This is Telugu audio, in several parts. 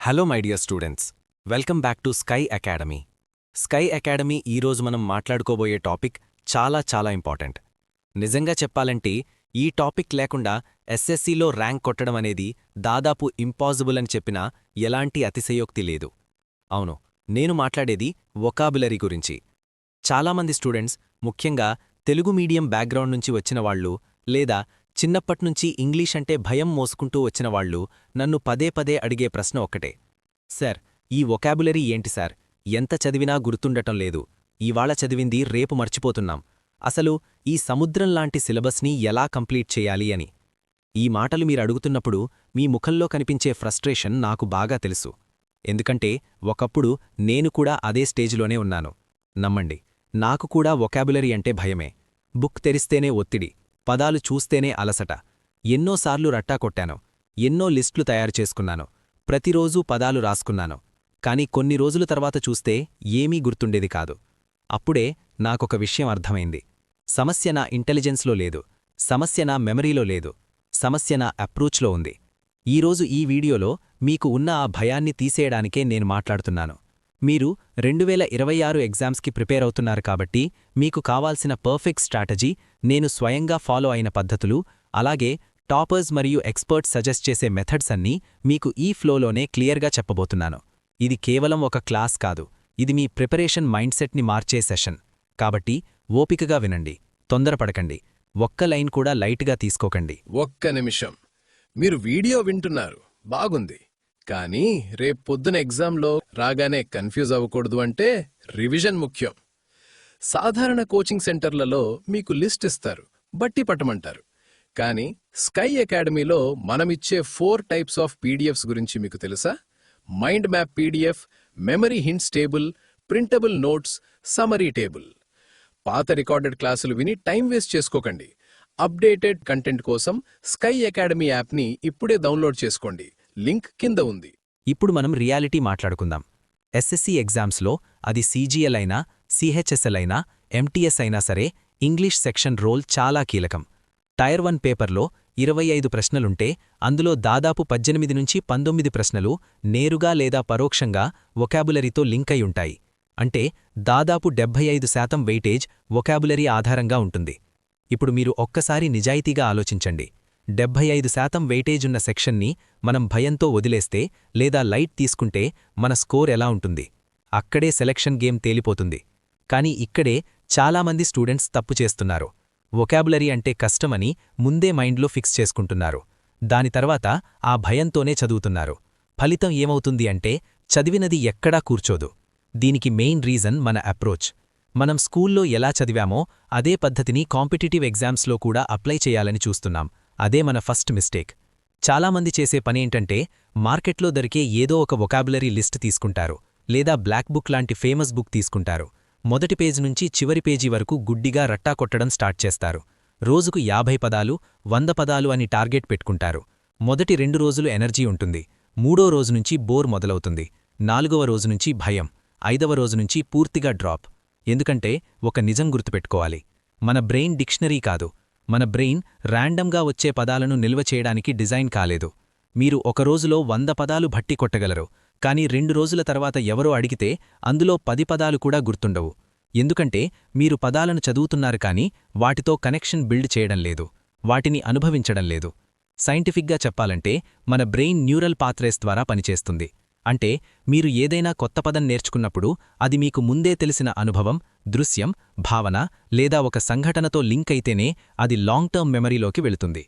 Hello my dear students, welcome back to sky academy. Sky academy ఈరోజు మనం మాట్లాడుకోబోయే టాపిక్ చాలా ఇంపార్టెంట్. నిజంగా చెప్పాలంటే ఈ టాపిక్ లేకుండా ఎస్ఎస్సీలో ర్యాంక్ కొట్టడం అనేది దాదాపు ఇంపాసిబుల్ అని చెప్పినా ఎలాంటి అతిశయోక్తి లేదు. అవును, నేను మాట్లాడేది వొకాబులరీ గురించి. చాలామంది స్టూడెంట్స్, ముఖ్యంగా తెలుగు మీడియం బ్యాక్గ్రౌండ్ నుంచి వచ్చినవాళ్లు లేదా చిన్నప్పట్నుంచి ఇంగ్లీష్ అంటే భయం మోసుకుంటూ వచ్చినవాళ్లు నన్ను పదే అడిగే ప్రశ్న ఒక్కటే: సార్, ఈ వొకాబులరీ ఏంటి సార్? ఎంత చదివినా గుర్తుండటం లేదు. ఇవాళ చదివింది రేపు మర్చిపోతున్నాం. అసలు ఈ సముద్రంలాంటి సిలబస్ని ఎలా కంప్లీట్ చేయాలి అని. ఈ మాటలు మీరడుగుతున్నప్పుడు మీ ముఖంలో కనిపించే ఫ్రస్ట్రేషన్ నాకు బాగా తెలుసు. ఎందుకంటే ఒకప్పుడు నేను కూడా అదే స్టేజ్లోనే ఉన్నాను. నమ్మండి, నాకు కూడా వొకాబులరీ అంటే భయమే. బుక్ తెరిస్తేనే ఒత్తిడి, పదాలు చూస్తేనే అలసట. ఎన్నోసార్లు రట్టా కొట్టాను, ఎన్నో లిస్టులు తయారు చేసుకున్నాను, ప్రతిరోజూ పదాలు రాసుకున్నాను. కాని కొన్ని రోజుల తర్వాత చూస్తే ఏమీ గుర్తుండేది కాదు. అప్పుడే నాకొక విషయం అర్థమైంది. సమస్య నా ఇంటెలిజెన్స్లో లేదు, సమస్య నా మెమరీలో లేదు, సమస్య నా అప్రోచ్లో ఉంది. ఈరోజు ఈ వీడియోలో మీకు ఉన్న ఆ భయాన్ని తీసేయడానికే నేను మాట్లాడుతున్నాను. మీరు 2026 ఎగ్జామ్స్కి ప్రిపేర్ అవుతున్నారు కాబట్టి మీకు కావాల్సిన పర్ఫెక్ట్ స్ట్రాటజీ, నేను స్వయంగా ఫాలో అయిన పద్ధతులు, అలాగే టాపర్స్ మరియు ఎక్స్పర్ట్స్ సజెస్ట్ చేసే మెథడ్స్ అన్నీ మీకు ఈ ఫ్లోలోనే క్లియర్గా చెప్పబోతున్నాను. ఇది కేవలం ఒక క్లాస్ కాదు, ఇది మీ ప్రిపరేషన్ మైండ్సెట్ని మార్చే సెషన్. కాబట్టి ఓపికగా వినండి, తొందరపడకండి, ఒక్క లైన్ కూడా లైట్గా తీసుకోకండి. ఒక్క నిమిషం, మీరు వీడియో వింటున్నారు, బాగుంది. కానీ రేపొద్దున ఎగ్జామ్లో రాగానే కన్ఫ్యూజ్ అవ్వకూడదు అంటే రివిజన్ ముఖ్యం. సాధారణ కోచింగ్ సెంటర్లలో మీకు లిస్ట్ ఇస్తారు, బట్టి పట్టమంటారు. కానీ స్కై అకాడమీలో మనమిచ్చే 4 టైప్స్ ఆఫ్ పీడిఎఫ్స్ గురించి మీకు తెలుసా? Mind map PDF, memory hints table, printable notes, summary table. పాత రికార్డెడ్ క్లాసులు విని టైం వేస్ట్ చేసుకోకండి. అప్డేటెడ్ కంటెంట్ కోసం స్కై అకాడమీ యాప్ని ఇప్పుడే డౌన్లోడ్ చేసుకోండి. లింక్ కింద ఉంది. ఇప్పుడు మనం రియాలిటీ మాట్లాడుకుందాం. ఎస్ఎస్సీ ఎగ్జామ్స్లో అది సీజీఎల్ అయినా, సిహెచ్ఎస్ఎల్ అయినా, ఎంటీఎస్ అయినా సరే ఇంగ్లీష్ సెక్షన్ రోల్ చాలా కీలకం. టైర్ 1 పేపర్లో 25 ప్రశ్నలుంటే అందులో దాదాపు 18 నుంచి 19 ప్రశ్నలు నేరుగా లేదా పరోక్షంగా వొకాబులరీతో లింక్ అయి ఉంటాయి. అంటే దాదాపు 75% వెయిటేజ్ వొకాబులరీ ఆధారంగా ఉంటుంది. ఇప్పుడు మీరు ఒక్కసారి నిజాయితీగా ఆలోచించండి. 75% వెయిటేజున్న సెక్షన్ని మనం భయంతో వదిలేస్తే లేదా లైట్ తీసుకుంటే మన స్కోర్ ఎలా ఉంటుంది? అక్కడే సెలక్షన్ గేమ్ తేలిపోతుంది. కానీ ఇక్కడే చాలామంది స్టూడెంట్స్ తప్పు చేస్తున్నారు. వొకాబులరీ అంటే కష్టమని ముందే మైండ్లో ఫిక్స్ చేసుకుంటున్నారు. దాని తర్వాత ఆ భయంతోనే చదువుతున్నారు. ఫలితం ఏమవుతుంది అంటే చదివినది ఎక్కడా కూర్చోదు. దీనికి మెయిన్ రీజన్ మన అప్రోచ్. మనం స్కూల్లో ఎలా చదివామో అదే పద్ధతిని కాంపిటిటివ్ ఎగ్జామ్స్లో కూడా అప్లై చేయాలని చూస్తున్నాం. అదే మన ఫస్ట్ మిస్టేక్. చాలామంది చేసే పనేంటంటే మార్కెట్లో దొరికే ఏదో ఒక వొకాబులరీ లిస్ట్ తీసుకుంటారు, లేదా బ్లాక్ బుక్ లాంటి ఫేమస్ బుక్ తీసుకుంటారు. మొదటి పేజీ నుంచి చివరి పేజీ వరకు గుడ్డిగా రట్టా కొట్టడం స్టార్ట్ చేస్తారు. రోజుకు 50 పదాలు, 100 పదాలు అని టార్గెట్ పెట్టుకుంటారు. మొదటి 2 రోజులు ఎనర్జీ ఉంటుంది, 3వ రోజు నుంచి బోర్ మొదలవుతుంది, 4వ రోజు నుంచి భయం, 5వ రోజు నుంచి పూర్తిగా డ్రాప్. ఎందుకంటే ఒక నిజం గుర్తుపెట్టుకోవాలి, మన బ్రెయిన్ డిక్షనరీ కాదు. మన బ్రెయిన్ ర్యాండమ్గా వచ్చే పదాలను నిల్వ చేయడానికి డిజైన్ కాలేదు. మీరు ఒక రోజులో 100 పదాలు భట్టి కొట్టగలరు, కానీ 2 రోజుల తర్వాత ఎవరో అడిగితే అందులో 10 పదాలు కూడా గుర్తుండవు. ఎందుకంటే మీరు పదాలను చదువుతున్నారు కానీ వాటితో కనెక్షన్ బిల్డ్ చేయడం లేదు, వాటిని అనుభవించడం లేదు. సైంటిఫిక్గా చెప్పాలంటే మన బ్రెయిన్ న్యూరల్ పాత్రేస్ ద్వారా పనిచేస్తుంది. అంటే మీరు ఏదైనా కొత్త పదం నేర్చుకున్నప్పుడు అది మీకు ముందే తెలిసిన అనుభవం, దృశ్యం, భావన లేదా ఒక సంఘటనతో లింక్ అయితేనే అది లాంగ్ టర్మ్ మెమరీలోకి వెళుతుంది.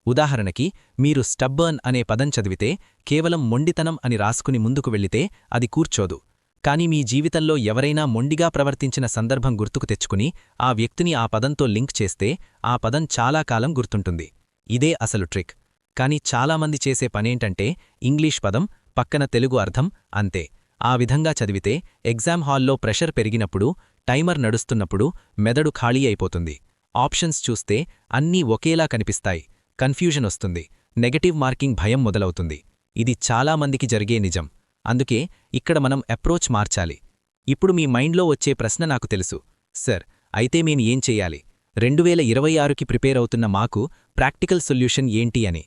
ఉదాహరణకి, మీరు స్టబ్బర్న్ అనే పదం చదివితే కేవలం మొండితనం అని రాసుకుని ముందుకు వెళ్లితే అది కూర్చోదు. కాని మీ జీవితంలో ఎవరైనా మొండిగా ప్రవర్తించిన సందర్భం గుర్తుకు తెచ్చుకుని ఆ వ్యక్తిని ఆ పదంతో లింక్ చేస్తే ఆ పదం చాలా కాలం గుర్తుంటుంది. ఇదే అసలు ట్రిక్. కాని చాలామంది చేసే పనేంటంటే ఇంగ్లీష్ పదం పక్కన తెలుగు అర్థం అంతే. ఆ విధంగా చదివితే ఎగ్జామ్ హాల్లో ప్రెషర్ పెరిగినప్పుడు, టైమర్ నడుస్తున్నప్పుడు మెదడు ఖాళీ అయిపోతుంది. ఆప్షన్స్ చూస్తే అన్నీ ఒకేలా కనిపిస్తాయి, కన్ఫ్యూజన్ వస్తుంది, నెగటివ్ మార్కింగ్ భయం మొదలవుతుంది. ఇది చాలామందికి జరిగే నిజం. అందుకే ఇక్కడ మనం అప్రోచ్ మార్చాలి. ఇప్పుడు మీ మైండ్లో వచ్చే ప్రశ్న నాకు తెలుసు, సర్, అయితే నేను ఏం చెయ్యాలి? 2026కి ప్రిపేర్ అవుతున్న మాకు ప్రాక్టికల్ సొల్యూషన్ ఏంటి అని.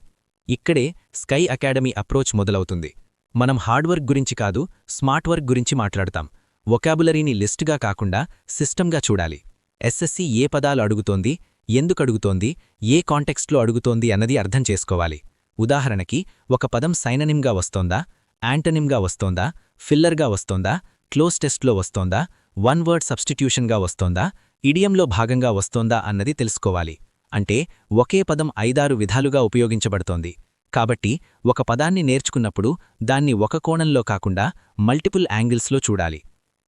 ఇక్కడే స్కై అకాడమీ అప్రోచ్ మొదలవుతుంది. మనం హార్డ్వర్క్ గురించి కాదు, స్మార్ట్ వర్క్ గురించి మాట్లాడుతాం. వొకాబులరీని లిస్టుగా కాకుండా సిస్టమ్గా చూడాలి. ఎస్ఎస్సి ఏ పదాలు అడుగుతోంది, ఎందుకడుగుతోంది, ఏ కాంటెక్స్ట్లో అడుగుతోంది అన్నది అర్థం చేసుకోవాలి. ఉదాహరణకి, ఒక పదం సైననిమ్గా వస్తోందా, యాంటనిమ్గా వస్తోందా, ఫిల్లర్గా వస్తోందా, క్లోజ్ టెస్ట్లో వస్తోందా, వన్ వర్డ్ సబ్స్టిట్యూషన్గా వస్తోందా, ఇడియంలో భాగంగా వస్తోందా అన్నది తెలుసుకోవాలి. అంటే ఒకే పదం 5-6 విధాలుగా ఉపయోగించబడుతోంది. కాబట్టి ఒక పదాన్ని నేర్చుకున్నప్పుడు దాన్ని ఒక కోణంలో కాకుండా మల్టిపుల్ యాంగిల్స్లో చూడాలి.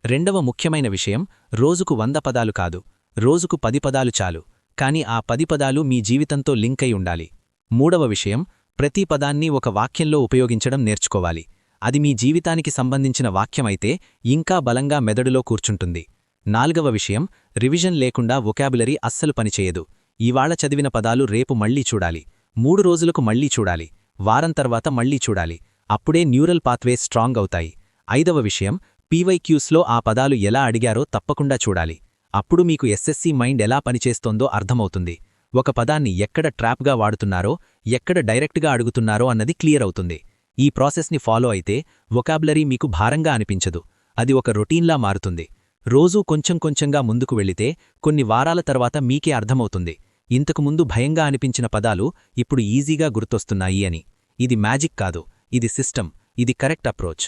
రెండవ ముఖ్యమైన విషయం, రోజుకు 100 పదాలు కాదు, రోజుకు 10 పదాలు చాలు. కాని ఆ 10 పదాలు మీ జీవితంతో లింక్ అయి ఉండాలి. మూడవ విషయం, ప్రతి పదాన్ని ఒక వాక్యంలో ఉపయోగించడం నేర్చుకోవాలి. అది మీ జీవితానికి సంబంధించిన వాక్యమైతే ఇంకా బలంగా మెదడులో కూర్చుంటుంది. నాలుగవ విషయం, రివిజన్ లేకుండా వొకాబులరీ అస్సలు పనిచేయదు. ఇవాళ చదివిన పదాలు రేపు మళ్లీ చూడాలి, 3 రోజులకు మళ్లీ చూడాలి, వారం తర్వాత మళ్లీ చూడాలి. అప్పుడే న్యూరల్ పాత్వేస్ స్ట్రాంగ్ అవుతాయి. ఐదవ విషయం, పీవైక్యూస్లో ఆ పదాలు ఎలా అడిగారో తప్పకుండా చూడాలి. అప్పుడు మీకు ఎస్ఎస్సి మైండ్ ఎలా పనిచేస్తోందో అర్థమవుతుంది. ఒక పదాన్ని ఎక్కడ ట్రాప్గా వాడుతున్నారో, ఎక్కడ డైరెక్ట్గా అడుగుతున్నారో అన్నది క్లియర్ అవుతుంది. ఈ ప్రాసెస్ని ఫాలో అయితే వొకాబులరీ మీకు భారంగా అనిపించదు. అది ఒక రొటీన్లా మారుతుంది. రోజూ కొంచెం కొంచెంగా ముందుకు వెళితే కొన్ని వారాల తర్వాత మీకే అర్థమవుతుంది, ఇంతకుముందు భయంగా అనిపించిన పదాలు ఇప్పుడు ఈజీగా గుర్తొస్తున్నాయి అని. ఇది మ్యాజిక్ కాదు, ఇది సిస్టమ్, ఇది కరెక్ట్ అప్రోచ్.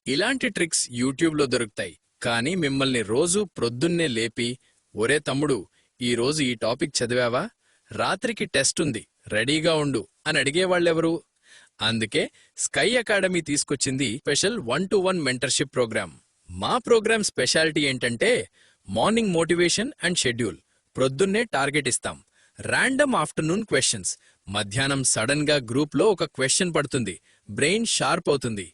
ఇలాంటి ట్రిక్స్ యూట్యూబ్లో దొరుకుతాయి. కానీ మిమ్మల్ని రోజూ ప్రొద్దున్నే లేపి, ఒరే తమ్ముడు, ఈరోజు ఈ టాపిక్ చదివావా, రాత్రికి టెస్ట్ ఉంది, రెడీగా ఉండు అని అడిగేవాళ్లెవరు? అందుకే స్కై అకాడమీ తీసుకొచ్చింది స్పెషల్ 1-to-1 మెంటర్షిప్ ప్రోగ్రామ్. మా ప్రోగ్రామ్ స్పెషాలిటీ ఏంటంటే, మార్నింగ్ మోటివేషన్ అండ్ షెడ్యూల్, ప్రొద్దున్నే టార్గెట్ ఇస్తాం, ర్యాండమ్ ఆఫ్టర్నూన్ క్వశ్చన్స్, మధ్యాహ్నం సడన్ గా గ్రూప్లో ఒక క్వశ్చన్ పడుతుంది, బ్రెయిన్ షార్ప్ అవుతుంది,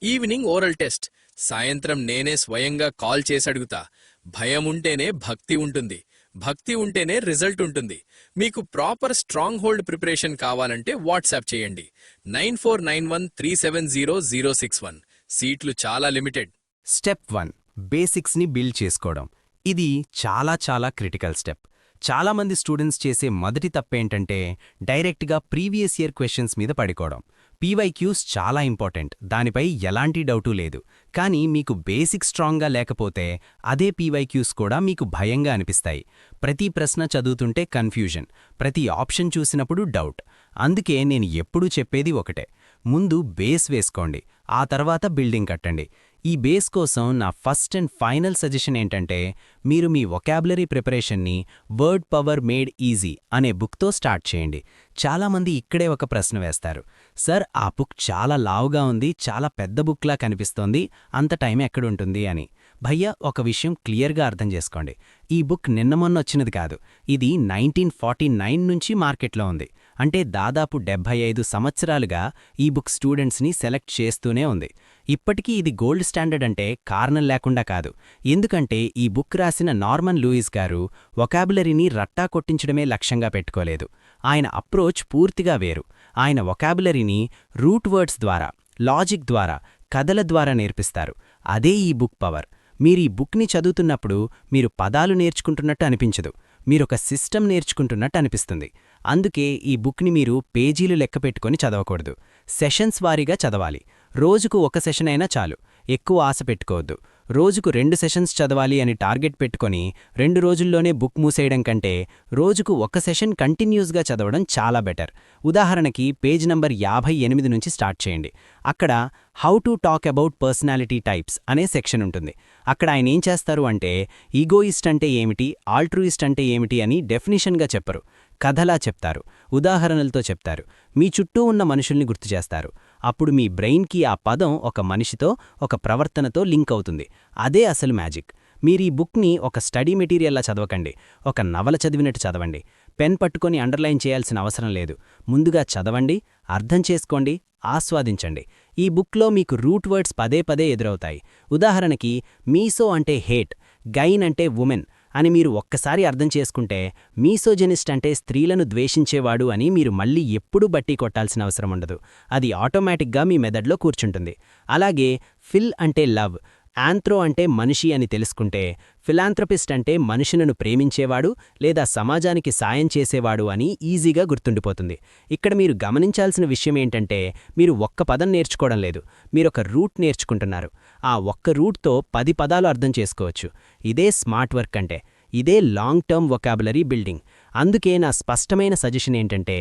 ఈవినింగ్ ఓరల్ టెస్ట్, సాయంత్రం నేనే స్వయంగా కాల్ చేసి అడుగుతా. భయం ఉంటేనే భక్తి ఉంటుంది, భక్తి ఉంటేనే రిజల్ట్ ఉంటుంది. మీకు ప్రాపర్ స్ట్రాంగ్ హోల్డ్ ప్రిపరేషన్ కావాలంటే వాట్సాప్ చేయండి 9491370061. సీట్లు చాలా లిమిటెడ్. స్టెప్ 1, బేసిక్స్ని బిల్డ్ చేసుకోవడం. ఇది చాలా క్రిటికల్ స్టెప్. చాలామంది స్టూడెంట్స్ చేసే మొదటి తప్పేంటంటే డైరెక్ట్గా ప్రీవియస్ ఇయర్ క్వశ్చన్స్ మీద పడుకోవడం. పీవైక్యూస్ చాలా ఇంపార్టెంట్, దానిపై ఎలాంటి డౌటూ లేదు. కానీ మీకు బేసిక్ స్ట్రాంగ్గా లేకపోతే అదే పీవైక్యూస్ కూడా మీకు భయంగా అనిపిస్తాయి. ప్రతి ప్రశ్న చదువుతుంటే కన్ఫ్యూజన్, ప్రతి ఆప్షన్ చూసినప్పుడు డౌట్. అందుకే నేను ఎప్పుడూ చెప్పేది ఒకటే, ముందు బేస్ వేసుకోండి, ఆ తర్వాత బిల్డింగ్ కట్టండి. ఈ బేస్ కోసం నా ఫస్ట్ అండ్ ఫైనల్ సజెషన్ ఏంటంటే, మీరు మీ వొకాబులరీ ప్రిపరేషన్ని వర్డ్ పవర్ మేడ్ ఈజీ అనే బుక్తో స్టార్ట్ చేయండి. చాలామంది ఇక్కడే ఒక ప్రశ్న వేస్తారు, సార్ ఆ బుక్ చాలా లావుగా ఉంది, చాలా పెద్ద బుక్లా కనిపిస్తోంది, అంత టైం ఎక్కడుంటుంది అని. భయ్యా, ఒక విషయం క్లియర్గా అర్థం చేసుకోండి, ఈ బుక్ నిన్న మొన్నొచ్చినది కాదు. ఇది 1949 నుంచి మార్కెట్లో ఉంది. అంటే దాదాపు 75 సంవత్సరాలుగా ఈ బుక్ స్టూడెంట్స్ని సెలెక్ట్ చేస్తూనే ఉంది. ఇప్పటికీ ఇది గోల్డ్ స్టాండర్డ్ అంటే కారణం లేకుండా కాదు. ఎందుకంటే ఈ బుక్ రాసిన నార్మన్ లూయిస్ గారు వొకాబులరీని రట్టా కొట్టించడమే లక్ష్యంగా పెట్టుకోలేదు. ఆయన అప్రోచ్ పూర్తిగా వేరు. ఆయన వొకాబులరీని రూట్ వర్డ్స్ ద్వారా, లాజిక్ ద్వారా, కథల ద్వారా నేర్పిస్తారు. అదే ఈ బుక్ పవర్. మీరీ బుక్ని చదువుతున్నప్పుడు మీరు పదాలు నేర్చుకుంటున్నట్టు అనిపించదు, మీరొక సిస్టమ్ నేర్చుకుంటున్నట్టు అనిపిస్తుంది. అందుకే ఈ బుక్ని మీరు పేజీలు లెక్కపెట్టుకొని చదవకూడదు, సెషన్స్ వారీగా చదవాలి. రోజుకు ఒక సెషన్ అయినా చాలు, ఎక్కువ ఆశ పెట్టుకోవద్దు. రోజుకు 2 సెషన్స్ చదవాలి అని టార్గెట్ పెట్టుకొని 2 రోజుల్లోనే బుక్ మూసేయడం కంటే రోజుకు ఒక సెషన్ కంటిన్యూస్గా చదవడం చాలా బెటర్. ఉదాహరణకి పేజ్ నంబర్ 58 నుంచి స్టార్ట్ చేయండి. అక్కడ how to talk about personality types అనే సెక్షన్ ఉంటుంది. అక్కడ ఆయన ఏం చేస్తారు అంటే, ఈగోయిస్ట్ అంటే ఏమిటి, ఆల్ట్రూయిస్ట్ అంటే ఏమిటి అని డెఫినిషన్గా చెప్పరు, కథలా చెప్తారు, ఉదాహరణలతో చెప్తారు, మీ చుట్టూ ఉన్న మనుషుల్ని గుర్తుచేస్తారు. అప్పుడు మీ బ్రెయిన్కి ఆ పదం ఒక మనిషితో, ఒక ప్రవర్తనతో లింక్ అవుతుంది. అదే అసలు మ్యాజిక్. మీరీ బుక్ని ఒక స్టడీ మెటీరియల్లా చదవకండి, ఒక నవల చదివినట్టు చదవండి. పెన్ పట్టుకొని అండర్లైన్ చేయాల్సిన అవసరం లేదు. ముందుగా చదవండి, అర్థం చేసుకోండి, ఆస్వాదించండి. ఈ బుక్లో మీకు రూట్ వర్డ్స్ పదే పదే ఎదురవుతాయి. ఉదాహరణకి మీసో అంటే హేట్, గైన్ అంటే ఉమెన్ అని మీరు ఒక్కసారి అర్థం చేసుకుంటే, మీసోజెనిస్ట్ అంటే స్త్రీలను ద్వేషించేవాడు అని మీరు మళ్ళీ ఎప్పుడూ బట్టి కొట్టాల్సిన అవసరం ఉండదు. అది ఆటోమేటిక్గా మీ మెదడ్లో కూర్చుంటుంది. అలాగే ఫిల్ అంటే లవ్, ఆంథ్రో అంటే మనిషి అని తెలుసుకుంటే ఫిలాంథ్రపిస్ట్ అంటే మనుషులను ప్రేమించేవాడు లేదా సమాజానికి సాయం చేసేవాడు అని ఈజీగా గుర్తుండిపోతుంది. ఇక్కడ మీరు గమనించాల్సిన విషయమేంటంటే మీరు ఒక్క పదం నేర్చుకోవడం లేదు, మీరొక రూట్ నేర్చుకుంటున్నారు. ఆ ఒక్క రూట్తో 10 పదాలు అర్థం చేసుకోవచ్చు. ఇదే స్మార్ట్ వర్క్ అంటే, ఇదే లాంగ్ టర్మ్ వొకాబులరీ బిల్డింగ్. అందుకే నా స్పష్టమైన సజెషన్ ఏంటంటే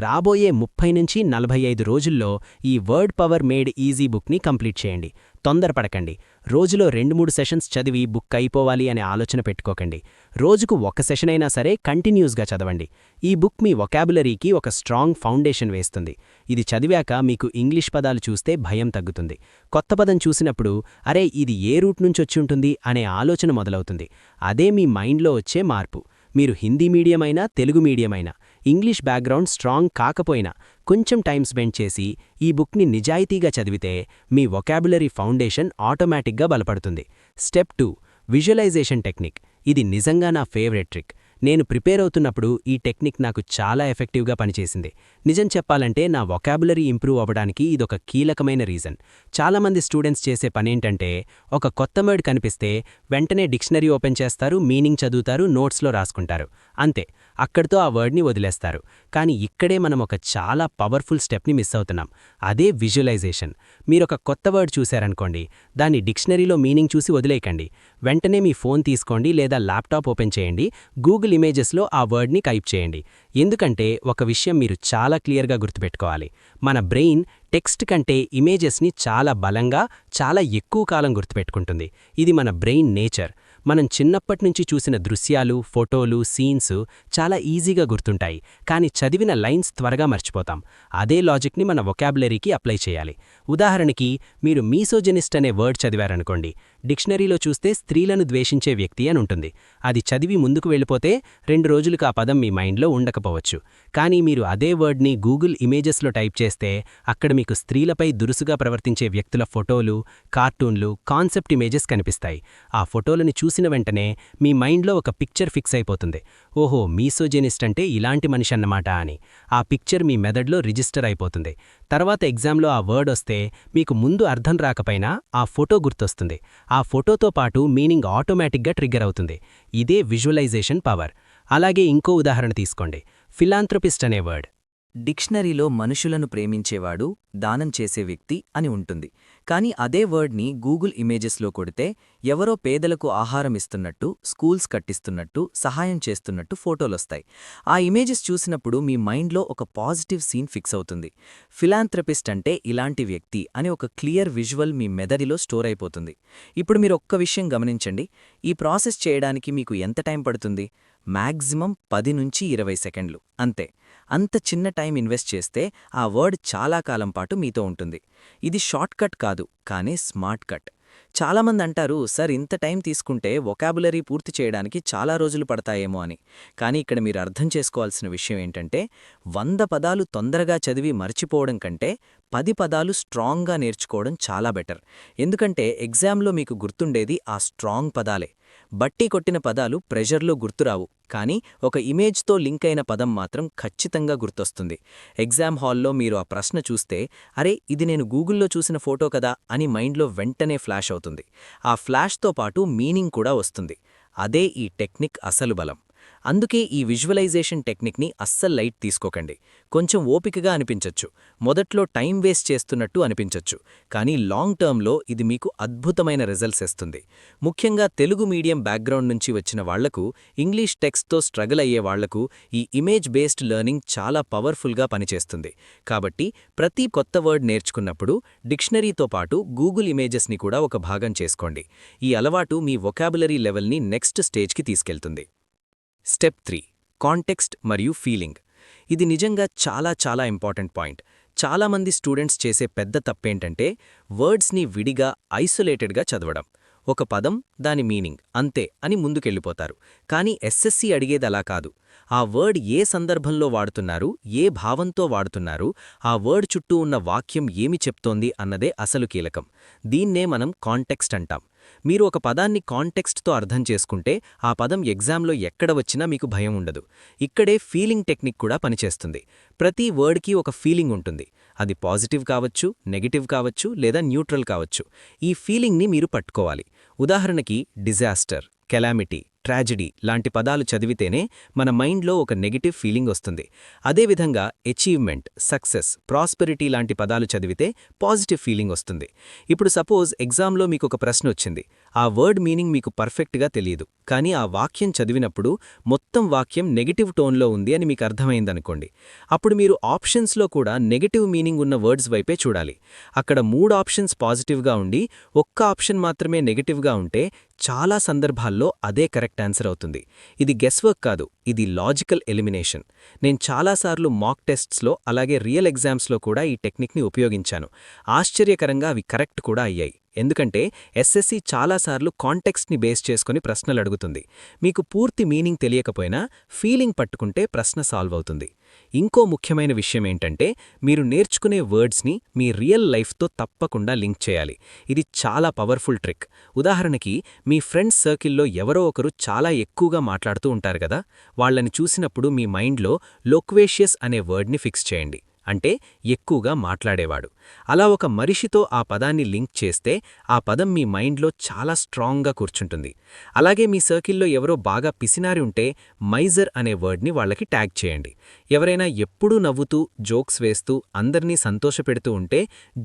రాబోయే 30 నుంచి 45 రోజుల్లో ఈ వర్డ్ పవర్ మేడ్ ఈజీ బుక్ని కంప్లీట్ చేయండి. తొందరపడకండి. రోజులో 2-3 సెషన్స్ చదివి బుక్ అయిపోవాలి అనే ఆలోచన పెట్టుకోకండి. రోజుకు ఒక సెషన్ అయినా సరే కంటిన్యూస్గా చదవండి. ఈ బుక్ మీ వొకాబులరీకి ఒక స్ట్రాంగ్ ఫౌండేషన్ వేస్తుంది. ఇది చదివాక మీకు ఇంగ్లీష్ పదాలు చూస్తే భయం తగ్గుతుంది. కొత్త పదం చూసినప్పుడు అరే ఇది ఏ రూట్ నుంచొచ్చి ఉంటుంది అనే ఆలోచన మొదలవుతుంది. అదే మీ మైండ్లో వచ్చే మార్పు. మీరు హిందీ మీడియం అయినా తెలుగు మీడియం అయినా ఇంగ్లీష్ బ్యాక్గ్రౌండ్ స్ట్రాంగ్ కాకపోయినా కొంచెం టైం స్పెండ్ చేసి ఈ బుక్ని నిజాయితీగా చదివితే మీ వొకాబులరీ ఫౌండేషన్ ఆటోమేటిక్గా బలపడుతుంది. Step 2 visualisation technique. ఇది నిజంగా నా ఫేవరెట్ ట్రిక్. నేను ప్రిపేర్ అవుతున్నప్పుడు ఈ టెక్నిక్ నాకు చాలా ఎఫెక్టివ్గా పనిచేసింది. నిజం చెప్పాలంటే నా వొకాబులరీ ఇంప్రూవ్ అవ్వడానికి ఇదొక కీలకమైన రీజన్. చాలామంది స్టూడెంట్స్ చేసే పనేంటంటే ఒక కొత్త వర్డ్ కనిపిస్తే వెంటనే డిక్షనరీ ఓపెన్ చేస్తారు, మీనింగ్ చదువుతారు, నోట్స్లో రాసుకుంటారు. అంతే, అక్కడితో ఆ వర్డ్ని వదిలేస్తారు. కానీ ఇక్కడే మనం ఒక చాలా పవర్ఫుల్ స్టెప్ని మిస్ అవుతున్నాం. అదే విజువలైజేషన్. మీరొక కొత్త వర్డ్ చూశారనుకోండి, దాన్ని డిక్షనరీలో మీనింగ్ చూసి వదిలేయకండి. వెంటనే మీ ఫోన్ తీసుకోండి లేదా ల్యాప్టాప్ ఓపెన్ చేయండి, గూగుల్ ఇమేజెస్లో ఆ వర్డ్ని టైప్ చేయండి. ఎందుకంటే ఒక విషయం మీరు చాలా క్లియర్గా గుర్తుపెట్టుకోవాలి. మన బ్రెయిన్ టెక్స్ట్ కంటే ఇమేజెస్ని చాలా బలంగా, చాలా ఎక్కువ కాలం గుర్తుపెట్టుకుంటుంది. ఇది మన బ్రెయిన్ నేచర్. మనం చిన్నప్పట్నుంచి చూసిన దృశ్యాలు, ఫోటోలు, సీన్స్ చాలా ఈజీగా గుర్తుంటాయి. కానీ చదివిన లైన్స్ త్వరగా మర్చిపోతాం. అదే లాజిక్ని మన వొకాబులరీకి అప్లై చేయాలి. ఉదాహరణకి మీరు మీసోజెనిస్ట్ అనే వర్డ్ చదివారనుకోండి, డిక్షనరీలో చూస్తే స్త్రీలను ద్వేషించే వ్యక్తి అని ఉంటుంది. అది చదివి ముందుకు వెళ్ళిపోతే 2 రోజులకు ఆ పదం మీ మైండ్లో ఉండకపోవచ్చు. కానీ మీరు అదే వర్డ్ని గూగుల్ ఇమేజెస్లో టైప్ చేస్తే అక్కడ మీకు స్త్రీలపై దురుసుగా ప్రవర్తించే వ్యక్తుల ఫోటోలు, కార్టూన్లు, కాన్సెప్ట్ ఇమేజెస్ కనిపిస్తాయి. ఆ ఫోటోలను చూసిన వెంటనే మీ మైండ్లో ఒక పిక్చర్ ఫిక్స్ అయిపోతుంది. ఓహో, మీసోజెనిస్ట్ అంటే ఇలాంటి మనిషి అన్నమాట అని. ఆ పిక్చర్ మీ మెదడులో రిజిస్టర్ అయిపోతుంది. తర్వాత ఎగ్జామ్లో ఆ వర్డ్ వస్తే మీకు ముందు అర్థం రాకపోయినా ఆ ఫోటో గుర్తొస్తుంది. ఆ ఫోటోతో పాటు మీనింగ్ ఆటోమేటిక్గా ట్రిగ్గర్ అవుతుంది. ఇదే విజువలైజేషన్ పవర్. అలాగే ఇంకో ఉదాహరణ తీసుకోండి, ఫిలాంథ్రపిస్ట్ అనే వర్డ్. డిక్షనరీలో మనుషులను ప్రేమించేవాడు, దానం చేసే వ్యక్తి అని ఉంటుంది. కానీ అదే వర్డ్ని గూగుల్ ఇమేజెస్లో కొడితే ఎవరో పేదలకు ఆహారం ఇస్తున్నట్టు, స్కూల్స్ కట్టిస్తున్నట్టు, సహాయం చేస్తున్నట్టు ఫోటోలొస్తాయి. ఆ ఇమేజెస్ చూసినప్పుడు మీ మైండ్లో ఒక పాజిటివ్ సీన్ ఫిక్స్ అవుతుంది. ఫిలాంథ్రపిస్ట్ అంటే ఇలాంటి వ్యక్తి అని ఒక క్లియర్ విజువల్ మీ మెదడిలో స్టోర్ అయిపోతుంది. ఇప్పుడు మీరు ఒక్క విషయం గమనించండి. ఈ ప్రాసెస్ చేయడానికి మీకు ఎంత టైం పడుతుంది? మ్యాక్సిమం 10 నుంచి 20 సెకండ్లు అంతే. అంత చిన్న టైం ఇన్వెస్ట్ చేస్తే ఆ వర్డ్ చాలా కాలం పాటు మీతో ఉంటుంది. ఇది షార్ట్ కట్ కాదు, కానీ స్మార్ట్ కట్. చాలామంది అంటారు, సార్ ఇంత టైం తీసుకుంటే వొకాబులరీ పూర్తి చేయడానికి చాలా రోజులు పడతాయేమో అని. కానీ ఇక్కడ మీరు అర్థం చేసుకోవాల్సిన విషయం ఏంటంటే 100 పదాలు తొందరగా చదివి మర్చిపోవడం కంటే 10 పదాలు స్ట్రాంగ్గా నేర్చుకోవడం చాలా బెటర్. ఎందుకంటే ఎగ్జామ్లో మీకు గుర్తుండేది ఆ స్ట్రాంగ్ పదాలే. బట్టి కొట్టిన పదాలు ప్రెషర్లో గుర్తురావు, కానీ ఒక ఇమేజ్తో లింక్ అయిన పదం మాత్రం ఖచ్చితంగా గుర్తొస్తుంది. ఎగ్జామ్ హాల్లో మీరు ఆ ప్రశ్న చూస్తే అరే ఇది నేను గూగుల్లో చూసిన ఫోటో కదా అని మైండ్లో వెంటనే ఫ్లాష్ అవుతుంది. ఆ ఫ్లాష్తో పాటు మీనింగ్ కూడా వస్తుంది. అదే ఈ టెక్నిక్ అసలు బలం. అందుకే ఈ విజువలైజేషన్ టెక్నిక్ని అస్సలు లైట్ తీసుకోకండి. కొంచెం ఓపికగా అనిపించొచ్చు, మొదట్లో టైం వేస్ట్ చేస్తున్నట్టు అనిపించొచ్చు, కానీ లాంగ్ టర్మ్లో ఇది మీకు అద్భుతమైన రిజల్ట్స్ ఇస్తుంది. ముఖ్యంగా తెలుగు మీడియం బ్యాక్గ్రౌండ్ నుంచి వచ్చిన వాళ్లకు, ఇంగ్లీష్ టెక్స్ట్తో స్ట్రగుల్ అయ్యే వాళ్లకు ఈ ఇమేజ్ బేస్డ్ లెర్నింగ్ చాలా పవర్ఫుల్గా పనిచేస్తుంది. కాబట్టి ప్రతి కొత్త వర్డ్ నేర్చుకున్నప్పుడు డిక్షనరీతో పాటు గూగుల్ ఇమేజెస్ని కూడా ఒక భాగం చేసుకోండి. ఈ అలవాటు మీ వొకాబులరీ లెవెల్ని నెక్స్ట్ స్టేజ్కి తీసుకెళ్తుంది. స్టెప్ 3 కాంటెక్స్ట్ మరియు ఫీలింగ్. ఇది నిజంగా చాలా ఇంపార్టెంట్ పాయింట్. చాలామంది స్టూడెంట్స్ చేసే పెద్ద తప్పేంటంటే వర్డ్స్ని విడిగా, ఐసోలేటెడ్గా చదవడం. ఒక పదం, దాని మీనింగ్ అంతే అని ముందుకెళ్ళిపోతారు. కానీ ఎస్ఎస్సి అడిగేదలా కాదు. ఆ వర్డ్ ఏ సందర్భంలో వాడుతున్నారు, ఏ భావంతో వాడుతున్నారు, ఆ వర్డ్ చుట్టూ ఉన్న వాక్యం ఏమి చెప్తోంది అన్నదే అసలు కీలకం. దీన్నే మనం కాంటెక్స్ట్ అంటాం. మీరు ఒక పదాన్ని కాంటెక్స్ట్తో అర్థం చేసుకుంటే ఆ పదం ఎగ్జామ్లో ఎక్కడ వచ్చినా మీకు భయం ఉండదు. ఇక్కడే ఫీలింగ్ టెక్నిక్ కూడా పనిచేస్తుంది. ప్రతి వర్డ్కి ఒక ఫీలింగ్ ఉంటుంది. అది పాజిటివ్ కావచ్చు, నెగటివ్ కావచ్చు లేదా న్యూట్రల్ కావచ్చు. ఈ ఫీలింగ్ని మీరు పట్టుకోవాలి. ఉదాహరణకి డిజాస్టర్, కెలామిటీ, ట్రాజెడీ లాంటి పదాలు చదివితేనే మన మైండ్లో ఒక నెగటివ్ ఫీలింగ్ వస్తుంది. అదేవిధంగా అచీవ్మెంట్, సక్సెస్, ప్రాస్పెరిటీ లాంటి పదాలు చదివితే పాజిటివ్ ఫీలింగ్ వస్తుంది. ఇప్పుడు సపోజ్ ఎగ్జామ్లో మీకు ఒక ప్రశ్న వచ్చింది. ఆ వర్డ్ మీనింగ్ మీకు పర్ఫెక్ట్గా తెలియదు, కానీ ఆ వాక్యం చదివినప్పుడు మొత్తం వాక్యం నెగటివ్ టోన్లో ఉంది అని మీకు అర్థమైందనుకోండి. అప్పుడు మీరు ఆప్షన్స్లో కూడా నెగటివ్ మీనింగ్ ఉన్న వర్డ్స్ వైపే చూడాలి. అక్కడ 3 ఆప్షన్స్ పాజిటివ్గా ఉండి ఒక్క ఆప్షన్ మాత్రమే నెగటివ్గా ఉంటే చాలా సందర్భాల్లో అదే కరెక్ట్ ఆన్సర్ అవుతుంది. ఇది గెస్వర్క్ కాదు, ఇది లాజికల్ ఎలిమినేషన్. నేను చాలాసార్లు మాక్ టెస్ట్స్లో అలాగే రియల్ ఎగ్జామ్స్లో కూడా ఈ టెక్నిక్ని ఉపయోగించాను. ఆశ్చర్యకరంగా అవి కరెక్ట్ కూడా అయ్యాయి. ఎందుకంటే ఎస్ఎస్సి చాలాసార్లు కాంటెక్స్ట్ని బేస్ చేసుకుని ప్రశ్నలు అడుగుతుంది. మీకు పూర్తి మీనింగ్ తెలియకపోయినా ఫీలింగ్ పట్టుకుంటే ప్రశ్న సాల్వ్ అవుతుంది. ఇంకో ముఖ్యమైన విషయం ఏంటంటే మీరు నేర్చుకునే వర్డ్స్ని మీ రియల్ లైఫ్తో తప్పకుండా లింక్ చేయాలి. ఇది చాలా పవర్ఫుల్ ట్రిక్. ఉదాహరణకి మీ ఫ్రెండ్స్ సర్కిల్లో ఎవరో ఒకరు చాలా ఎక్కువగా మాట్లాడుతూ ఉంటారు కదా, వాళ్ళని చూసినప్పుడు మీ మైండ్లో లోక్వేషియస్ అనే వర్డ్ని ఫిక్స్ చేయండి. అంటే ఎక్కువగా మాట్లాడేవాడు. అలా ఒక మనిషితో ఆ పదాన్ని లింక్ చేస్తే ఆ పదం మీ మైండ్లో చాలా స్ట్రాంగ్గా కూర్చుంటుంది. అలాగే మీ సర్కిల్లో ఎవరో బాగా పిసినారి ఉంటే మైజర్ అనే వర్డ్ని వాళ్ళకి ట్యాగ్ చేయండి. ఎవరైనా ఎప్పుడూ నవ్వుతూ జోక్స్ వేస్తూ అందర్నీ సంతోషపెడుతూ ఉంటే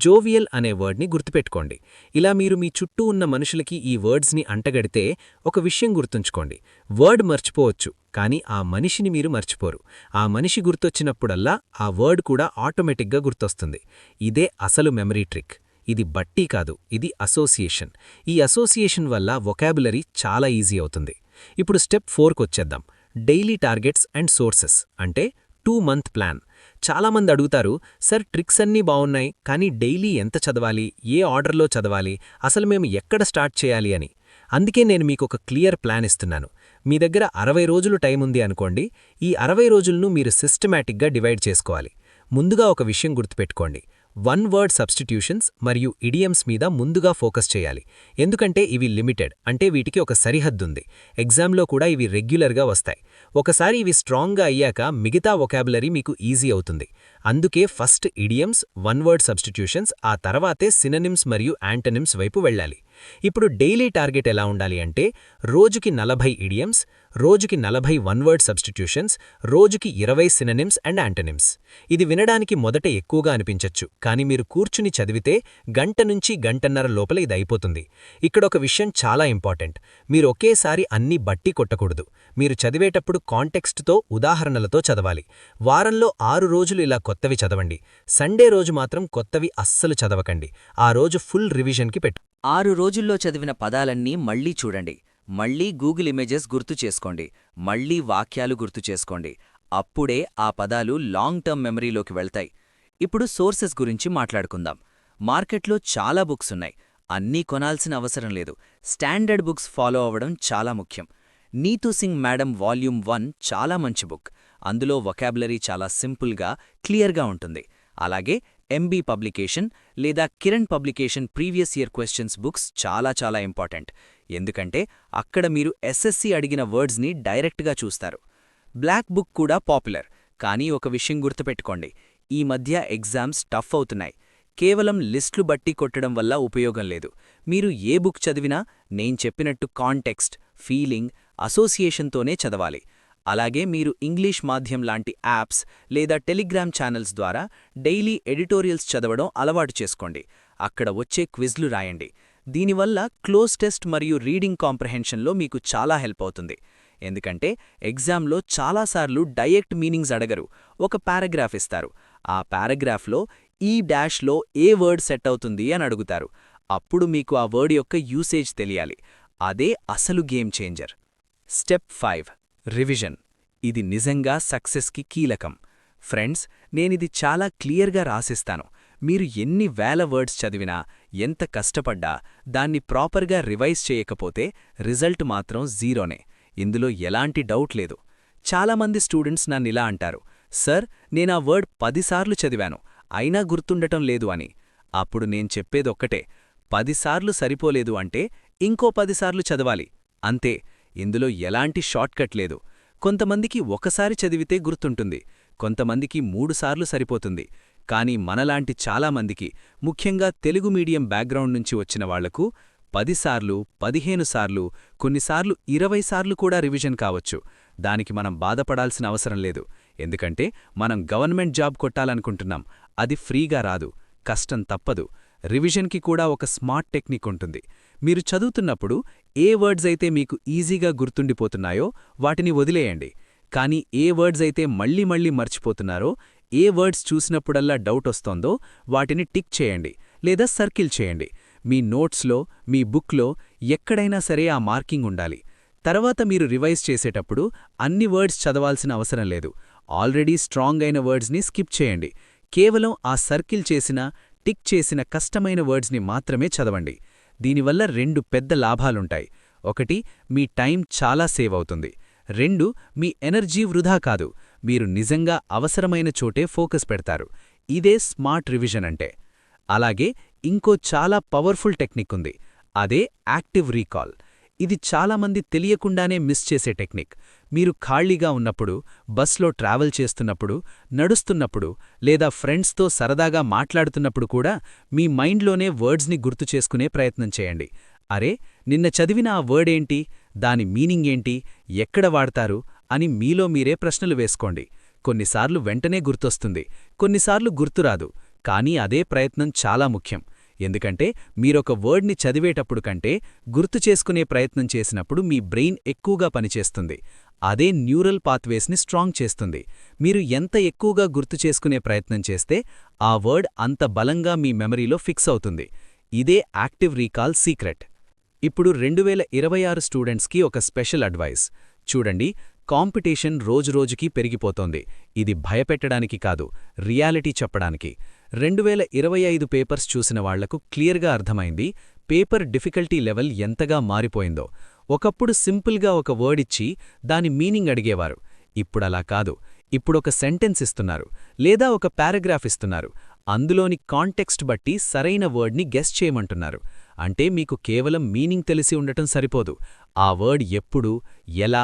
జోవియల్ అనే వర్డ్ని గుర్తుపెట్టుకోండి. ఇలా మీరు మీ చుట్టూ ఉన్న మనుషులకి ఈ వర్డ్స్ని అంటగడితే ఒక విషయం గుర్తుంచుకోండి, వర్డ్ మర్చిపోవచ్చు కానీ ఆ మనిషిని మీరు మర్చిపోరు. ఆ మనిషి గుర్తొచ్చినప్పుడల్లా ఆ వర్డ్ కూడా ఆటోమేటిక్గా గుర్తొస్తుంది. ఇదే అసలు మెమరీ ట్రిక్. ఇది బట్టి కాదు, ఇది అసోసియేషన్. ఈ అసోసియేషన్ వల్ల వొకాబులరీ చాలా ఈజీ అవుతుంది. ఇప్పుడు స్టెప్ 4కొచ్చేద్దాం. డైలీ టార్గెట్స్ అండ్ సోర్సెస్, అంటే 2 మంత్ ప్లాన్. చాలామంది అడుగుతారు, సార్ ట్రిక్స్ అన్నీ బావున్నాయి కానీ డైలీ ఎంత చదవాలి, ఏ ఆర్డర్లో చదవాలి, అసలు మేము ఎక్కడ స్టార్ట్ చేయాలి అని. అందుకే నేను మీకు ఒక క్లియర్ ప్లాన్ ఇస్తున్నాను. మీ దగ్గర 60 రోజులు టైం ఉంది అనుకోండి. ఈ 60 రోజులను మీరు సిస్టమాటిక్గా డివైడ్ చేసుకోవాలి. ముందుగా ఒక విషయం గుర్తుపెట్టుకోండి, 1 వర్డ్ సబ్స్టిట్యూషన్స్ మరియు ఇడియమ్స్ మీద ముందుగా ఫోకస్ చేయాలి. ఎందుకంటే ఇవి లిమిటెడ్, అంటే వీటికి ఒక సరిహద్దుంది. ఎగ్జామ్లో కూడా ఇవి రెగ్యులర్గా వస్తాయి. ఒకసారి ఇవి స్ట్రాంగ్గా అయ్యాక మిగతా వొకాబులరీ మీకు ఈజీ అవుతుంది. అందుకే ఫస్ట్ ఇడియమ్స్, 1 వర్డ్ సబ్స్టిట్యూషన్స్, ఆ తర్వాతే సిననిమ్స్ మరియు యాంటనిమ్స్ వైపు వెళ్ళాలి. ఇప్పుడు డైలీ టార్గెట్ ఎలా ఉండాలి అంటే రోజుకి 40 ఇడియమ్స్, రోజుకి 40 1 వర్డ్ సబ్స్టిట్యూషన్స్, రోజుకి 20 సిననిమ్స్ అండ్ యాంటనిమ్స్. ఇది వినడానికి మొదట ఎక్కువగా అనిపించచ్చు, కానీ మీరు కూర్చుని చదివితే గంట నుంచి గంటన్నర లోపల ఇది అయిపోతుంది. ఇక్కడ ఒక విషయం చాలా ఇంపార్టెంట్, మీరు ఒకేసారి అన్నీ బట్టి కొట్టకూడదు. మీరు చదివేటప్పుడు కాంటెక్స్ట్తో, ఉదాహరణలతో చదవాలి. వారంలో 6 రోజులు ఇలా కొత్తవి చదవండి. సండే రోజు మాత్రం కొత్తవి అస్సలు చదవకండి. ఆ రోజు ఫుల్ రివిజన్కి పెట్టు. 6 రోజుల్లో చదివిన పదాలన్నీ మళ్ళీ చూడండి. మళ్ళీ గూగుల్ ఇమేజెస్ గుర్తు చేసుకోండి. మళ్ళీ వాక్యాలు గుర్తు చేసుకోండి. అప్పుడే ఆ పదాలు లాంగ్ టర్మ్ మెమరీలోకి వెళ్తాయి. ఇప్పుడు సోర్సెస్ గురించి మాట్లాడుకుందాం. మార్కెట్లో చాలా బుక్స్ ఉన్నాయి. అన్నీ కొనాల్సిన అవసరం లేదు. స్టాండర్డ్ బుక్స్ ఫాలో అవ్వడం చాలా ముఖ్యం. నీతూ సింగ్ మేడం వాల్యూమ్ 1 చాలా మంచి బుక్. అందులో వొకాబులరీ చాలా సింపుల్గా, క్లియర్గా ఉంటుంది. అలాగే ఎంబీ పబ్లికేషన్ లేదా Kiran publication previous year questions books చాలా ఇంపార్టెంట్. ఎందుకంటే అక్కడ మీరు ఎస్ఎస్సి అడిగిన వర్డ్స్ని డైరెక్ట్గా చూస్తారు. బ్లాక్ బుక్ కూడా పాపులర్, కానీ ఒక విషయం గుర్తుపెట్టుకోండి, ఈ మధ్య ఎగ్జామ్స్ టఫ్ అవుతున్నాయి. కేవలం లిస్టులు బట్టి కొట్టడం వల్ల ఉపయోగం లేదు. మీరు ఏ బుక్ చదివినా నేను చెప్పినట్టు కాంటెక్స్ట్, ఫీలింగ్, అసోసియేషన్తోనే చదవాలి. అలాగే మీరు ఇంగ్లీష్ మాధ్యం లాంటి యాప్స్ లేదా టెలిగ్రామ్ ఛానల్స్ ద్వారా డైలీ ఎడిటోరియల్స్ చదవడం అలవాటు చేసుకోండి. అక్కడ వచ్చే క్విజ్లు రాయండి. దీనివల్ల క్లోజ్ టెస్ట్ మరియు రీడింగ్ కాంప్రహెన్షన్లో మీకు చాలా హెల్ప్ అవుతుంది. ఎందుకంటే ఎగ్జామ్లో చాలాసార్లు డైరెక్ట్ మీనింగ్స్ అడగరు, ఒక పారాగ్రాఫ్ ఇస్తారు. ఆ పారాగ్రాఫ్లో ఈ డాష్లో ఏ వర్డ్ సెట్ అవుతుంది అని అడుగుతారు. అప్పుడు మీకు ఆ వర్డ్ యొక్క యూసేజ్ తెలియాలి. అదే అసలు గేమ్ చేంజర్. Step 5 revision. ఇది నిజంగా సక్సెస్కి కీలకం. ఫ్రెండ్స్, నేనిది చాలా క్లియర్గా రాసిస్తాను. మీరు ఎన్ని వేల వర్డ్స్ చదివినా, ఎంత కష్టపడ్డా, దాన్ని ప్రాపర్గా రివైజ్ చేయకపోతే రిజల్ట్ మాత్రం జీరోనే. ఇందులో ఎలాంటి డౌట్ లేదు. చాలామంది స్టూడెంట్స్ నన్నిలా అంటారు, సార్ నేనా వర్డ్ 10 సార్లు చదివాను, అయినా గుర్తుండటం లేదు అని. అప్పుడు నేను చెప్పేదొక్కటే, 10 సార్లు సరిపోలేదు అంటే ఇంకో 10 సార్లు చదవాలి అంతే. ఇందులో ఎలాంటి షార్ట్కట్ లేదు. కొంతమందికి ఒకసారి చదివితే గుర్తుంటుంది, కొంతమందికి 3 సార్లు సరిపోతుంది. కానీ మనలాంటి చాలామందికి, ముఖ్యంగా తెలుగు మీడియం బ్యాక్గ్రౌండ్ నుంచి వచ్చిన వాళ్లకు 10 సార్లు, 15 సార్లు, కొన్నిసార్లు 20 సార్లు కూడా రివిజన్ కావచ్చు. దానికి మనం బాధపడాల్సిన అవసరం లేదు. ఎందుకంటే మనం గవర్నమెంట్ జాబ్ కొట్టాలనుకుంటున్నాం. అది ఫ్రీగా రాదు, కష్టం తప్పదు. రివిజన్కి కూడా ఒక స్మార్ట్ టెక్నిక్ ఉంటుంది. మీరు చదువుతున్నప్పుడు ఏ వర్డ్స్ అయితే మీకు ఈజీగా గుర్తుండిపోతున్నాయో వాటిని వదిలేయండి. కానీ ఏ వర్డ్స్ అయితే మళ్ళీ మళ్ళీ మర్చిపోతున్నారో, ఏ వర్డ్స్ చూసినప్పుడల్లా డౌట్ వస్తోందో వాటిని టిక్ చేయండి లేదా సర్కిల్ చేయండి. మీ నోట్స్లో, మీ బుక్లో ఎక్కడైనా సరే ఆ మార్కింగ్ ఉండాలి. తర్వాత మీరు రివైజ్ చేసేటప్పుడు అన్ని వర్డ్స్ చదవాల్సిన అవసరం లేదు. ఆల్రెడీ స్ట్రాంగ్ అయిన వర్డ్స్ని స్కిప్ చేయండి. కేవలం ఆ సర్కిల్ చేసిన, టిక్ చేసిన కష్టమైన వర్డ్స్ని మాత్రమే చదవండి. దీనివల్ల 2 పెద్ద లాభాలుంటాయి. 1, మీ టైం చాలా సేవ్ అవుతుంది. 2, మీ ఎనర్జీ వృధా కాదు. మీరు నిజంగా అవసరమైన చోటే ఫోకస్ పెడతారు. ఇదే స్మార్ట్ రివిజన్ అంటే. అలాగే ఇంకో చాలా పవర్ఫుల్ టెక్నిక్ ఉంది. అదే యాక్టివ్ రీకాల్. ఇది చాలామంది తెలియకుండానే మిస్ చేసే టెక్నిక్. మీరు ఖాళీగా ఉన్నప్పుడు, బస్లో ట్రావెల్ చేస్తున్నప్పుడు, నడుస్తున్నప్పుడు లేదా ఫ్రెండ్స్తో సరదాగా మాట్లాడుతున్నప్పుడు కూడా మీ మైండ్లోనే వర్డ్స్ని గుర్తు చేసుకునే ప్రయత్నం చేయండి. అరే, నిన్న చదివిన ఆ వర్డ్ ఏంటి, దాని మీనింగ్ ఏంటి, ఎక్కడ వాడతారు అని మీలో మీరే ప్రశ్నలు వేసుకోండి. కొన్నిసార్లు వెంటనే గుర్తొస్తుంది, కొన్నిసార్లు గుర్తురాదు. కానీ అదే ప్రయత్నం చాలా ముఖ్యం. ఎందుకంటే మీరొక వర్డ్ని చదివేటప్పుడు కంటే గుర్తు చేసుకునే ప్రయత్నం చేసినప్పుడు మీ బ్రెయిన్ ఎక్కువగా పనిచేస్తుంది. అదే న్యూరల్ పాత్వేస్ని స్ట్రాంగ్ చేస్తుంది. మీరు ఎంత ఎక్కువగా గుర్తు చేసుకునే ప్రయత్నం చేస్తే ఆ వర్డ్ అంత బలంగా మీ మెమరీలో ఫిక్స్ అవుతుంది. ఇదే యాక్టివ్ రీకాల్ సీక్రెట్. ఇప్పుడు 2026 స్టూడెంట్స్కి ఒక స్పెషల్ అడ్వైస్. చూడండి, కాంపిటీషన్ రోజురోజుకీ పెరిగిపోతోంది. ఇది భయపెట్టడానికి కాదు, రియాలిటీ చెప్పడానికి. 2025 పేపర్స్ చూసిన వాళ్లకు క్లియర్గా అర్థమైంది పేపర్ డిఫికల్టీ లెవెల్ ఎంతగా మారిపోయిందో. ఒకప్పుడు సింపుల్గా ఒక వర్డ్ ఇచ్చి దాని మీనింగ్ అడిగేవారు. ఇప్పుడలా కాదు. ఇప్పుడొక సెంటెన్స్ ఇస్తున్నారు లేదా ఒక పారాగ్రాఫ్ ఇస్తున్నారు. అందులోని కాంటెక్స్ట్ బట్టి సరైన వర్డ్ని గెస్ చేయమంటున్నారు. అంటే మీకు కేవలం మీనింగ్ తెలిసి ఉండటం సరిపోదు. ఆ వర్డ్ ఎప్పుడు, ఎలా,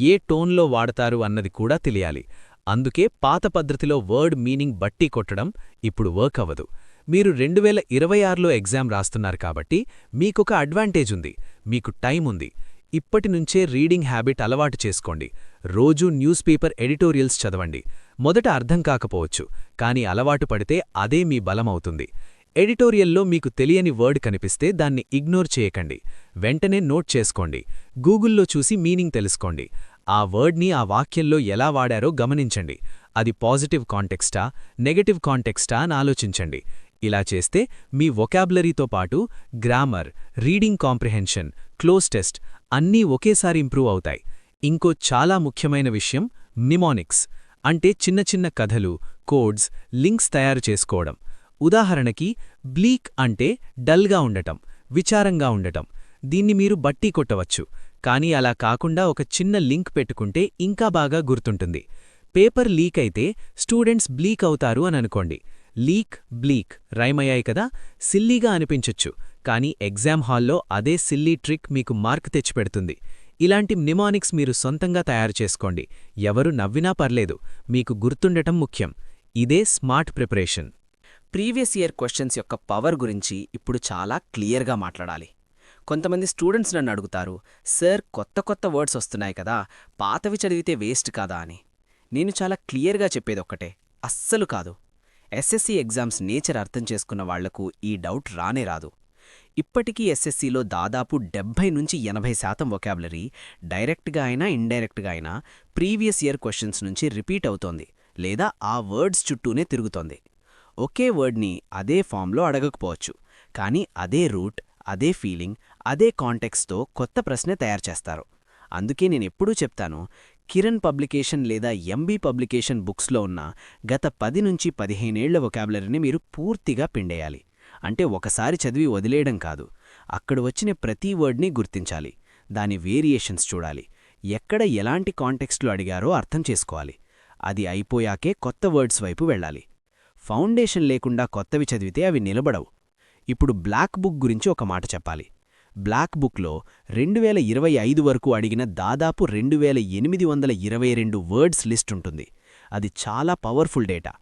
ఏ టోన్లో వాడతారు అన్నది కూడా తెలియాలి. అందుకే పాత పద్ధతిలో వర్డ్ మీనింగ్ బట్టి కొట్టడం ఇప్పుడు వర్క్ అవ్వదు. మీరు 2026లో ఎగ్జామ్ రాస్తున్నారు కాబట్టి మీకొక అడ్వాంటేజ్ ఉంది. మీకు టైం ఉంది. ఇప్పటినుంచే రీడింగ్ హ్యాబిట్ అలవాటు చేసుకోండి. రోజూ న్యూస్ పేపర్ ఎడిటోరియల్స్ చదవండి. మొదట అర్థం కాకపోవచ్చు, కానీ అలవాటు పడితే అదే మీ బలమవుతుంది. ఎడిటోరియల్లో మీకు తెలియని వర్డ్ కనిపిస్తే దాన్ని ఇగ్నోర్ చేయకండి. వెంటనే నోట్ చేసుకోండి. గూగుల్లో చూసి మీనింగ్ తెలుసుకోండి. ఆ వర్డ్ని ఆ వాక్యంలో ఎలా వాడారో గమనించండి. అది పాజిటివ్ కాంటెక్స్టా, నెగటివ్ కాంటెక్స్టా అని ఆలోచించండి. ఇలా చేస్తే మీ వొకాబులరీతో పాటు grammar, reading comprehension, cloze test అన్నీ ఒకేసారి ఇంప్రూవ్ అవుతాయి. ఇంకో చాలా ముఖ్యమైన విషయం నిమోనిక్స్. అంటే చిన్న చిన్న కథలు, కోడ్స్, లింక్స్ తయారు చేసుకోవడం. ఉదాహరణకి బ్లీక్ అంటే డల్గా ఉండటం, విచారంగా ఉండటం. దీన్ని మీరు బట్టి కొట్టవచ్చు. కానీ అలా కాకుండా ఒక చిన్న లింక్ పెట్టుకుంటే ఇంకా బాగా గుర్తుంటుంది. పేపర్ లీక్ అయితే స్టూడెంట్స్ బ్లీక్ అవుతారు అని అనుకోండి. లీక్, బ్లీక్ రైమ్ అయ్యాయి కదా. సిల్లీగా అనిపించొచ్చు, కానీ ఎగ్జామ్ హాల్లో అదే సిల్లీ ట్రిక్ మీకు మార్క్ తెచ్చిపెడుతుంది. ఇలాంటి నిమానిక్స్ మీరు సొంతంగా తయారు చేసుకోండి. ఎవరు నవ్వినా పర్లేదు, మీకు గుర్తుండటం ముఖ్యం. ఇదే smart preparation. Previous year questions యొక్క పవర్ గురించి ఇప్పుడు చాలా క్లియర్గా మాట్లాడాలి. కొంతమంది స్టూడెంట్స్ నన్ను అడుగుతారు, సార్ కొత్త కొత్త వర్డ్స్ వస్తున్నాయి కదా, పాతవి చదివితే వేస్ట్ కాదా అని. నేను చాలా క్లియర్గా చెప్పేదొక్కటే, అస్సలు కాదు. ఎస్ఎస్సీ ఎగ్జామ్స్ నేచర్ అర్థం చేసుకున్న వాళ్లకు ఈ డౌట్ రానే రాదు. ఇప్పటికీ ఎస్ఎస్సీలో దాదాపు 70-80% వొకాబులరీ డైరెక్ట్గా అయినా ఇండైరెక్ట్గా అయినా ప్రీవియస్ ఇయర్ క్వశ్చన్స్ నుంచి రిపీట్ అవుతోంది లేదా ఆ వర్డ్స్ చుట్టూనే తిరుగుతోంది. ఒకే వర్డ్ని అదే ఫామ్లో అడగకపోవచ్చు, కానీ అదే రూట్, అదే ఫీలింగ్, అదే కాంటెక్స్తో కొత్త ప్రశ్నే తయారు చేస్తారు. అందుకే నేనెప్పుడూ చెప్తాను, కిరణ్ పబ్లికేషన్ లేదా ఎంబీ పబ్లికేషన్ బుక్స్లో ఉన్న గత 10-15 ఏళ్ల వొకాబులరీని మీరు పూర్తిగా పిండేయాలి. అంటే ఒకసారి చదివి వదిలేయడం కాదు, అక్కడ వచ్చిన ప్రతి వర్డ్ని గుర్తించాలి, దాని వేరియేషన్స్ చూడాలి, ఎక్కడ ఎలాంటి కాంటెక్స్ట్లో అడిగారో అర్థం చేసుకోవాలి. అది అయిపోయాకే కొత్త వర్డ్స్ వైపు వెళ్ళాలి. ఫౌండేషన్ లేకుండా కొత్తవి చదివితే అవి నిలబడవు. ఇప్పుడు బ్లాక్ బుక్ గురించి ఒక మాట చెప్పాలి. బ్లాక్ బుక్లో 2025 వరకు అడిగిన దాదాపు 2822 వర్డ్స్ లిస్ట్ ఉంటుంది. అది చాలా పవర్ఫుల్ డేటా.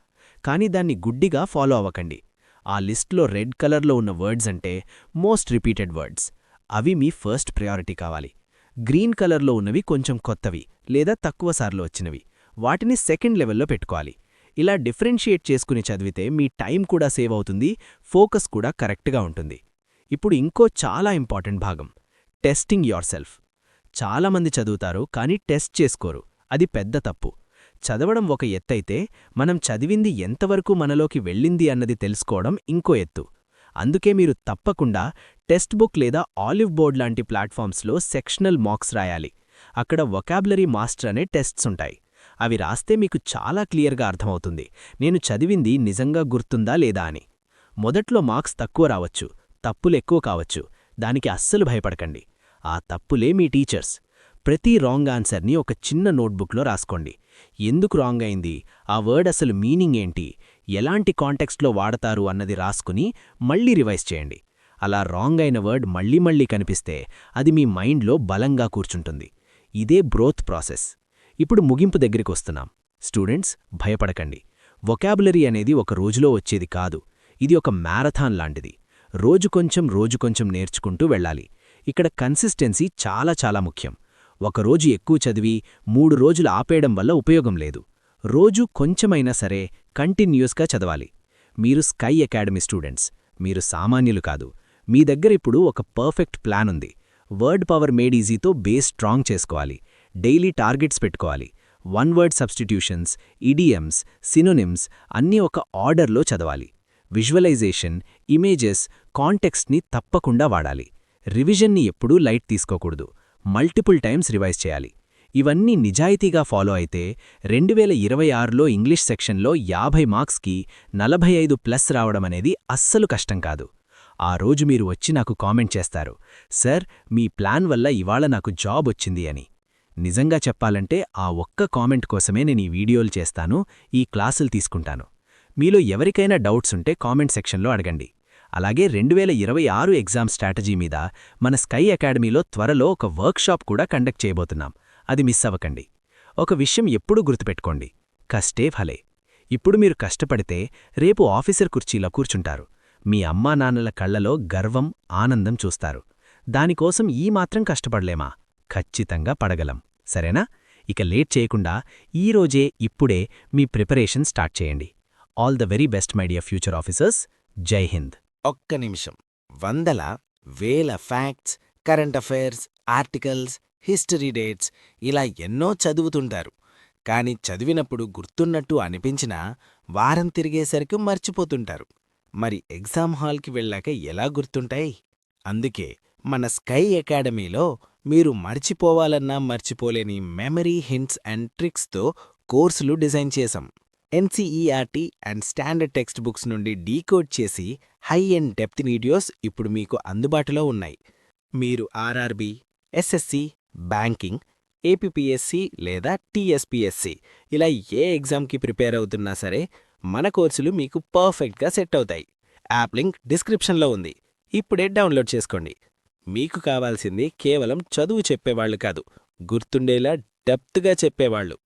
కానీ దాన్ని గుడ్డిగా ఫాలో అవ్వకండి. ఆ లిస్ట్లో రెడ్ కలర్లో ఉన్న వర్డ్స్ అంటే మోస్ట్ రిపీటెడ్ వర్డ్స్. అవి మీ ఫస్ట్ ప్రయారిటీ కావాలి. గ్రీన్ కలర్లో ఉన్నవి కొంచెం కొత్తవి లేదా తక్కువసార్లు వచ్చినవి. వాటిని సెకండ్ లెవెల్లో పెట్టుకోవాలి. ఇలా డిఫరెన్షియేట్ చేసుకుని చదివితే మీ టైం కూడా సేవ్ అవుతుంది, ఫోకస్ కూడా కరెక్ట్గా ఉంటుంది. ఇప్పుడు ఇంకో చాలా ఇంపార్టెంట్ భాగం, టెస్టింగ్ యోర్సెల్ఫ్. చాలామంది చదువుతారు కానీ టెస్ట్ చేసుకోరు. అది పెద్ద తప్పు. చదవడం ఒక ఎత్తైతే మనం చదివింది ఎంతవరకు మనలోకి వెళ్ళింది అన్నది తెలుసుకోవడం ఇంకో ఎత్తు. అందుకే మీరు తప్పకుండా టెక్స్ట్ బుక్ లేదా ఆలివ్ బోర్డ్ లాంటి ప్లాట్ఫామ్స్లో సెక్షనల్ మార్క్స్ రాయాలి. అక్కడ వొకాబులరీ మాస్టర్ అనే టెస్ట్స్ ఉంటాయి. అవి రాస్తే మీకు చాలా క్లియర్గా అర్థమవుతుంది నేను చదివింది నిజంగా గుర్తుందా లేదా అని. మొదట్లో మార్క్స్ తక్కువ రావచ్చు, తప్పులెక్కువ కావచ్చు. దానికి అస్సలు భయపడకండి. ఆ తప్పులే మీ టీచర్స్. ప్రతి రాంగ్ ఆన్సర్ని ఒక చిన్న నోట్బుక్లో రాసుకోండి. ఎందుకు రాంగ్ అయింది, ఆ వర్డ్ అసలు మీనింగ్ ఏంటి, ఎలాంటి కాంటెక్స్ట్లో వాడతారు అన్నది రాసుకుని మళ్ళీ రివైజ్ చేయండి. అలా రాంగ్ అయిన వర్డ్ మళ్ళీ మళ్ళీ కనిపిస్తే అది మీ మైండ్లో బలంగా కూర్చుంటుంది. ఇదే గ్రోత్ ప్రాసెస్. ఇప్పుడు ముగింపు దగ్గరికొస్తున్నాం. స్టూడెంట్స్, భయపడకండి. వొకాబులరీ అనేది ఒక రోజులో వచ్చేది కాదు. ఇది ఒక మ్యారథాన్ లాంటిది. రోజు కొంచెం నేర్చుకుంటూ వెళ్ళాలి. ఇక్కడ కన్సిస్టెన్సీ చాలా చాలా ముఖ్యం. ఒకరోజు ఎక్కువ చదివి 3 రోజులు ఆపేయడం వల్ల ఉపయోగం లేదు. రోజు కొంచెమైనా సరే కంటిన్యూస్గా చదవాలి. మీరు స్కై అకాడమీ స్టూడెంట్స్. మీరు సామాన్యులు కాదు. మీ దగ్గరిప్పుడు ఒక పర్ఫెక్ట్ ప్లాన్ ఉంది. వర్డ్ పవర్ మేడ్ ఈజీతో బేస్ స్ట్రాంగ్ చేసుకోవాలి. డైలీ టార్గెట్స్ పెట్టుకోవాలి. 1 వర్డ్ సబ్స్టిట్యూషన్స్, ఇడియమ్స్, సినోనిమ్స్ అన్నీ ఒక ఆర్డర్లో చదవాలి. విజువలైజేషన్, ఇమేజెస్, కాంటెక్స్ట్ని తప్పకుండా వాడాలి. రివిజన్ని ఎప్పుడూ లైట్ తీసుకోకూడదు. మల్టిపుల్ టైమ్స్ రివైజ్ చేయాలి. ఇవన్నీ నిజాయితీగా ఫాలో అయితే 2026లో ఇంగ్లీష్ సెక్షన్లో 50 మార్క్స్కి 45+ రావడమనేది అస్సలు కష్టం కాదు. ఆ రోజు మీరు వచ్చి నాకు కామెంట్ చేస్తారు, సార్ మీ ప్లాన్ వల్ల ఇవాళ నాకు జాబ్ వచ్చింది అని. నిజంగా చెప్పాలంటే ఆ ఒక్క కామెంట్ కోసమే నేను ఈ వీడియోలు చేస్తాను, ఈ క్లాసులు తీసుకుంటాను. మీలో ఎవరికైనా డౌట్స్ ఉంటే కామెంట్ సెక్షన్లో అడగండి. అలాగే 2026 ఎగ్జామ్ స్ట్రాటజీ మీద మన స్కై అకాడమీలో త్వరలో ఒక వర్క్షాప్ కూడా కండక్ట్ చేయబోతున్నాం. అది మిస్ అవ్వకండి. ఒక విషయం ఎప్పుడూ గుర్తుపెట్టుకోండి, కష్టే ఫలే. ఇప్పుడు మీరు కష్టపడితే రేపు ఆఫీసర్ కుర్చీలో కూర్చుంటారు. మీ అమ్మానాన్నల కళ్లలో గర్వం, ఆనందం చూస్తారు. దానికోసం ఈ మాత్రం కష్టపడలేమా? ఖచ్చితంగా పడగలం. సరేనా? ఇక లేట్ చేయకుండా ఈరోజే ఇప్పుడే మీ ప్రిపరేషన్ స్టార్ట్ చేయండి. All the very best my dear future officers. జై హింద్. ఒక్క నిమిషం. వందల వేల facts, current affairs, articles, history dates ఇలా ఎన్నో చదువుతుంటారు. కాని చదివినప్పుడు గుర్తున్నట్టు అనిపించినా వారం తిరిగేసరికి మర్చిపోతుంటారు. మరి ఎగ్జామ్ హాల్కి వెళ్ళాక ఎలా గుర్తుంటాయి? అందుకే మన స్కై అకాడమీలో మీరు మర్చిపోవాలన్నా మర్చిపోలేని మెమరీ హింట్స్ అండ్ ట్రిక్స్తో కోర్సులు డిజైన్ చేశాం. NCERT and standard text books నుండి డీకోడ్ చేసి హై అండ్ డెప్త్ వీడియోస్ ఇప్పుడు మీకు అందుబాటులో ఉన్నాయి. మీరు ఆర్ఆర్బీ, ఎస్ఎస్సి, బ్యాంకింగ్, ఏపీపీఎస్సి లేదా టీఎస్పీఎస్సి ఇలా ఏ ఎగ్జామ్కి ప్రిపేర్ అవుతున్నా సరే మన కోర్సులు మీకు పర్ఫెక్ట్గా సెట్ అవుతాయి. యాప్ లింక్ డిస్క్రిప్షన్లో ఉంది. ఇప్పుడే డౌన్లోడ్ చేసుకోండి. మీకు కావాల్సింది కేవలం చదువు చెప్పేవాళ్లు కాదు, గుర్తుండేలా డెప్త్గా చెప్పేవాళ్లు.